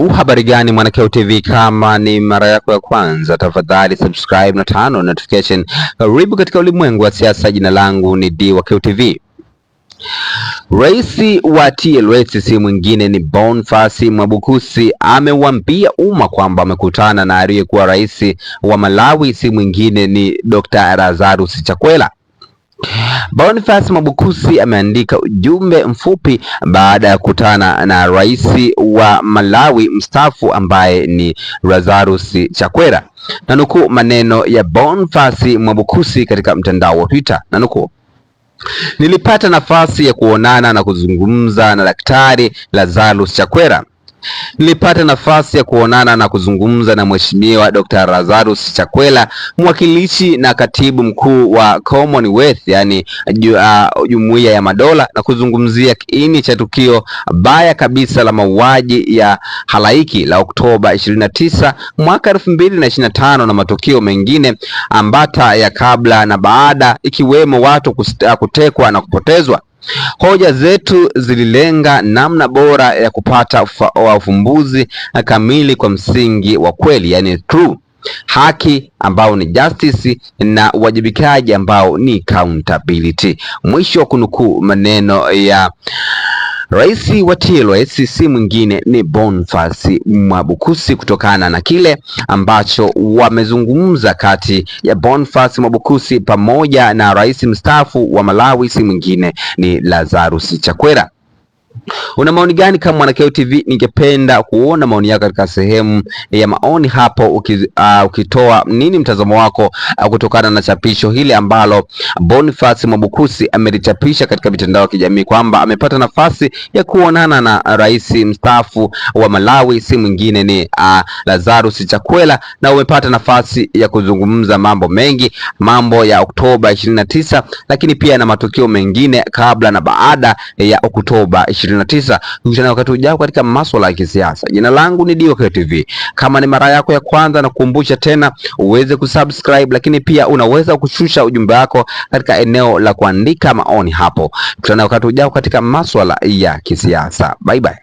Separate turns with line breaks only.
Habari gani Mwanakeo TV, kama ni mara yako ya kwanza tafadhali subscribe na turn on notification. Karibu katika ulimwengu wa siasa. Jina langu ni Dwakeo TV. Rais wa TLS si mwingine ni Boniface Mwabukusi amewambia umma kwamba amekutana na aliyekuwa rais wa Malawi si mwingine ni Dr. Lazarus Chakwera. Boniface Mwabukusi ameandika ujumbe mfupi baada ya kukutana na rais wa Malawi mstaafu ambaye ni Lazarus Chakwera. Nanukuu maneno ya Boniface Mwabukusi katika mtandao wa Twitter. Nanukuu: nilipata nafasi ya kuonana na kuzungumza na Daktari Lazarus Chakwera. Nilipata nafasi ya kuonana na kuzungumza na Mheshimiwa Dr. Lazarus Chakwera, mwakilishi na katibu mkuu wa Commonwealth, yani Jumuiya ya Madola, na kuzungumzia kiini cha tukio baya kabisa la mauaji ya halaiki la Oktoba 29 mwaka 2025 na matukio mengine ambata ya kabla na baada, ikiwemo watu kutekwa na kupotezwa. Hoja zetu zililenga namna bora ya kupata ufumbuzi kamili kwa msingi wa kweli, yani true, haki ambao ni justice, na uwajibikaji ambao ni accountability. Mwisho wa kunukuu maneno ya Rais wa TLS si mwingine ni Boniface Mwabukusi, kutokana na kile ambacho wamezungumza kati ya Boniface Mwabukusi pamoja na rais mstaafu wa Malawi si mwingine ni Lazarus Chakwera. Una maoni gani kama Mwanakeo TV? Ningependa kuona maoni yako katika sehemu ya maoni hapo, ukitoa nini mtazamo wako kutokana na chapisho hili ambalo Boniface Mwabukusi amelichapisha katika mitandao ya kijamii kwamba amepata nafasi ya kuonana na rais mstaafu wa Malawi si mwingine ni Lazarus Chakwera, na umepata nafasi ya kuzungumza mambo mengi, mambo ya Oktoba 29, lakini pia na matukio mengine kabla na baada ya Oktoba 29. Tukutane wakati ujao katika masuala ya kisiasa. Jina langu ni Dwakeo TV. Kama ni mara yako ya kwanza, na kukumbusha tena uweze kusubscribe, lakini pia unaweza kushusha ujumbe wako katika eneo la kuandika maoni hapo. Tukutane wakati ujao katika masuala ya kisiasa. Bye bye.